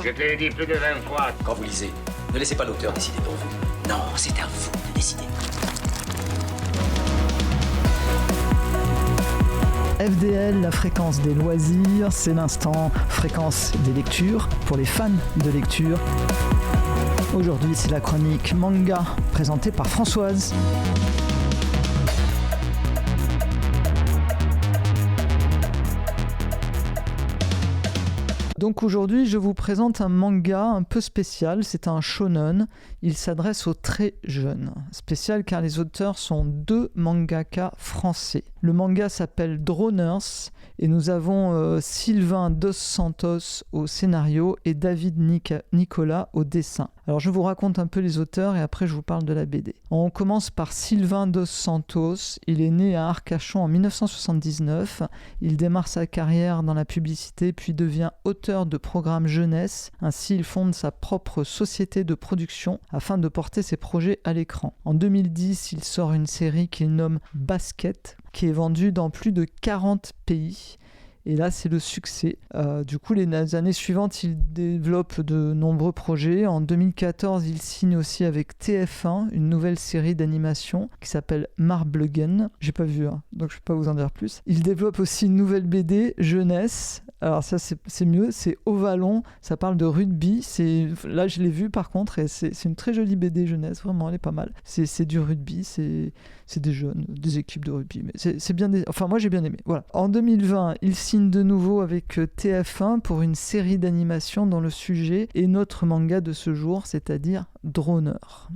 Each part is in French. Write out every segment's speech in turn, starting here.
Je te l'ai dit plus de 20 fois. Quand vous lisez, ne laissez pas l'auteur décider pour vous. Non, c'est à vous de décider. FDL, la fréquence des loisirs, c'est l'instant fréquence des lectures pour les fans de lecture. Aujourd'hui, c'est la chronique manga présentée par Françoise. Donc aujourd'hui, je vous présente un manga un peu spécial, c'est un shonen, il s'adresse aux très jeunes. Spécial car les auteurs sont deux mangaka français. Le manga s'appelle Droners et nous avons Sylvain Dos Santos au scénario et David Nicolas au dessin. Alors je vous raconte un peu les auteurs et après je vous parle de la BD. On commence par Sylvain Dos Santos, il est né à Arcachon en 1979, il démarre sa carrière dans la publicité puis devient auteur de programmes jeunesse, ainsi il fonde sa propre société de production afin de porter ses projets à l'écran. En 2010, il sort une série qu'il nomme Basket, qui est vendue dans plus de 40 pays. Et là, c'est le succès. Du coup, les années suivantes, il développe de nombreux projets. En 2014, il signe aussi avec TF1 une nouvelle série d'animation qui s'appelle Marblegun. J'ai pas vu, donc je peux pas vous en dire plus. Il développe aussi une nouvelle BD jeunesse. Alors ça, c'est mieux. C'est Ovalon. Ça parle de rugby. Là, je l'ai vu par contre, et c'est une très jolie BD jeunesse. Vraiment, elle est pas mal. C'est du rugby. C'est des jeunes, des équipes de rugby. Mais c'est bien. Enfin, moi, j'ai bien aimé. Voilà. En 2020, il signe de nouveau avec TF1 pour une série d'animation dont le sujet est notre manga de ce jour, c'est-à-dire Droner.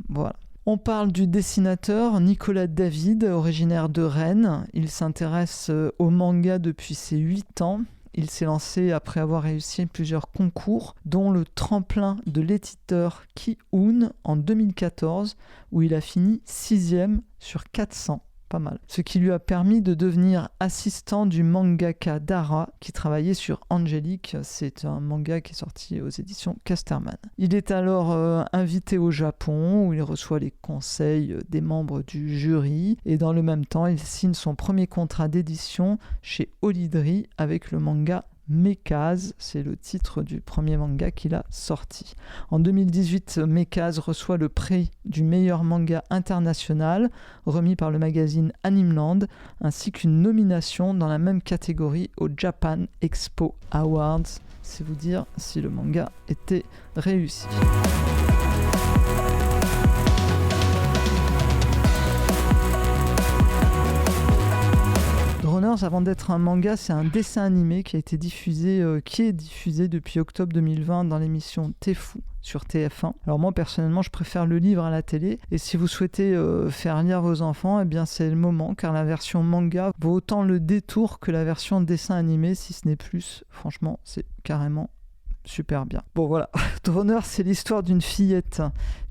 Voilà. On parle du dessinateur Nicolas David, originaire de Rennes. Il s'intéresse au manga depuis ses 8 ans. Il s'est lancé après avoir réussi plusieurs concours, dont le tremplin de l'éditeur Ki-hoon en 2014, où il a fini 6e sur 400. Pas mal. Ce qui lui a permis de devenir assistant du mangaka Dara, qui travaillait sur Angélique. C'est un manga qui est sorti aux éditions Casterman. Il est alors invité au Japon, où il reçoit les conseils des membres du jury. Et dans le même temps, il signe son premier contrat d'édition chez Olidri avec le manga Mekaz, c'est le titre du premier manga qu'il a sorti. En 2018, Mekaz reçoit le prix du meilleur manga international, remis par le magazine Animeland, ainsi qu'une nomination dans la même catégorie au Japan Expo Awards. C'est vous dire si le manga était réussi. Droners, avant d'être un manga, c'est un dessin animé qui est diffusé depuis octobre 2020 dans l'émission T'es fou sur TF1. Alors moi personnellement, je préfère le livre à la télé, et si vous souhaitez faire lire vos enfants, eh bien c'est le moment, car la version manga vaut autant le détour que la version dessin animé, si ce n'est plus. Franchement, c'est carrément super bien. Bon voilà, Droner, c'est l'histoire d'une fillette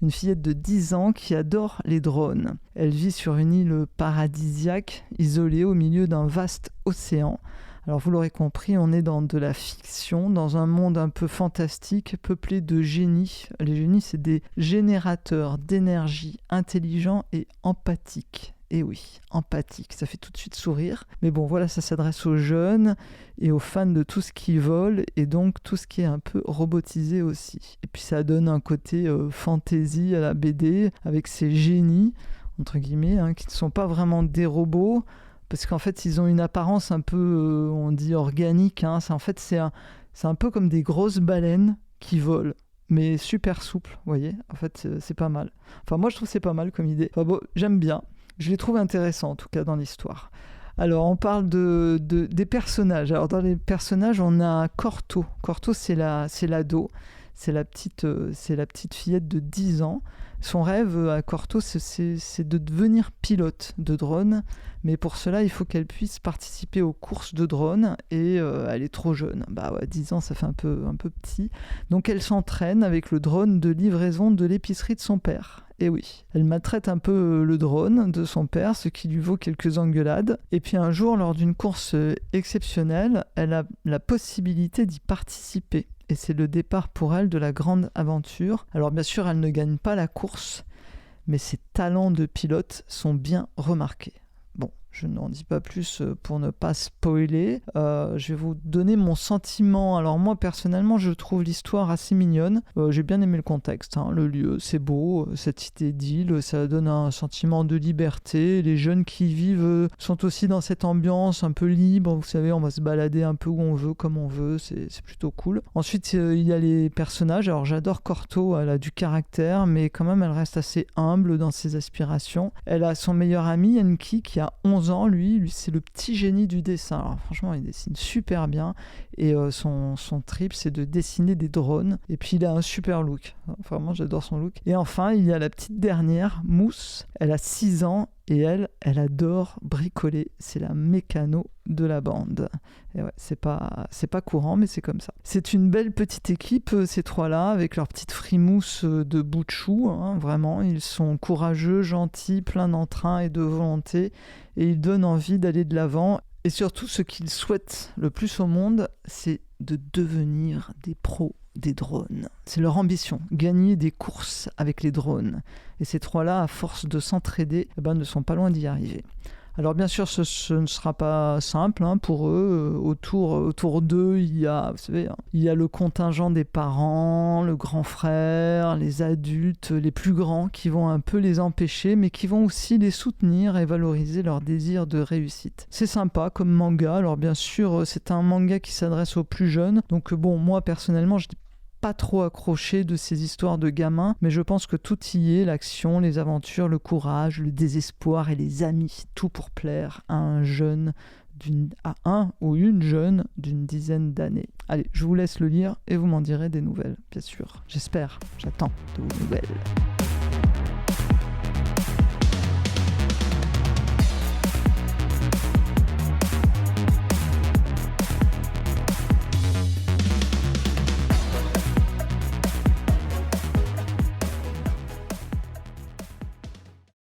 de 10 ans qui adore les drones. Elle vit sur une île paradisiaque, isolée au milieu d'un vaste océan. Alors vous l'aurez compris, on est dans de la fiction, dans un monde un peu fantastique, peuplé de génies. Les génies, c'est des générateurs d'énergie intelligents et empathiques. Et oui, empathique, ça fait tout de suite sourire. Mais bon, voilà, ça s'adresse aux jeunes et aux fans de tout ce qui vole et donc tout ce qui est un peu robotisé aussi. Et puis ça donne un côté fantasy à la BD avec ces génies, entre guillemets, qui ne sont pas vraiment des robots, parce qu'en fait, ils ont une apparence un peu, on dit organique. C'est un peu comme des grosses baleines qui volent, mais super souples, vous voyez. En fait, c'est pas mal. Enfin, moi, je trouve que c'est pas mal comme idée. Enfin bon, j'aime bien. Je les trouve intéressants, en tout cas, dans l'histoire. Alors, on parle des personnages. Alors, dans les personnages, on a Corto. Corto, c'est l'ado. C'est la petite fillette de 10 ans. Son rêve à Corto, c'est de devenir pilote de drone. Mais pour cela, il faut qu'elle puisse participer aux courses de drone. Et elle est trop jeune. 10 ans, ça fait un peu petit. Donc, elle s'entraîne avec le drone de livraison de l'épicerie de son père. Et oui, elle maltraite un peu le drone de son père, ce qui lui vaut quelques engueulades. Et puis un jour, lors d'une course exceptionnelle, elle a la possibilité d'y participer. Et c'est le départ pour elle de la grande aventure. Alors bien sûr, elle ne gagne pas la course, mais ses talents de pilote sont bien remarqués. Bon, Je n'en dis pas plus pour ne pas spoiler. Je vais vous donner mon sentiment. Alors moi personnellement je trouve l'histoire assez mignonne. J'ai bien aimé le contexte, hein. Le lieu c'est beau, cette idée d'île, ça donne un sentiment de liberté. Les jeunes qui y vivent sont aussi dans cette ambiance un peu libre. Vous savez, on va se balader un peu où on veut, comme on veut. C'est plutôt cool. Ensuite il y a les personnages. Alors j'adore Corto, elle a du caractère, mais quand même elle reste assez humble dans ses aspirations. Elle a son meilleur ami Enki qui a 11 ans, lui c'est le petit génie du dessin. Alors franchement il dessine super bien et son trip c'est de dessiner des drones et puis il a un super look. Vraiment j'adore son look. Et enfin il y a la petite dernière, Mousse, elle a 6 ans et elle adore bricoler. C'est la mécano de la bande. Et ouais, c'est pas courant, mais c'est comme ça. C'est une belle petite équipe, ces trois-là, avec leur petite frimousse de bout de chou. Hein, vraiment, ils sont courageux, gentils, pleins d'entrain et de volonté. Et ils donnent envie d'aller de l'avant. Et surtout, ce qu'ils souhaitent le plus au monde, c'est de devenir des pros des drones. C'est leur ambition, gagner des courses avec les drones. Et ces trois-là, à force de s'entraider, ne sont pas loin d'y arriver. Alors bien sûr, ce ne sera pas simple hein, pour eux. Autour d'eux, il y a, vous savez, il y a le contingent des parents, le grand frère, les adultes, les plus grands qui vont un peu les empêcher, mais qui vont aussi les soutenir et valoriser leur désir de réussite. C'est sympa comme manga. Alors bien sûr, c'est un manga qui s'adresse aux plus jeunes. Donc bon, moi personnellement, je pas trop accroché de ces histoires de gamins, mais je pense que tout y est, l'action, les aventures, le courage, le désespoir et les amis, tout pour plaire à un ou une jeune d'une dizaine d'années. Allez, je vous laisse le lire et vous m'en direz des nouvelles, bien sûr. J'espère, j'attends de vos nouvelles.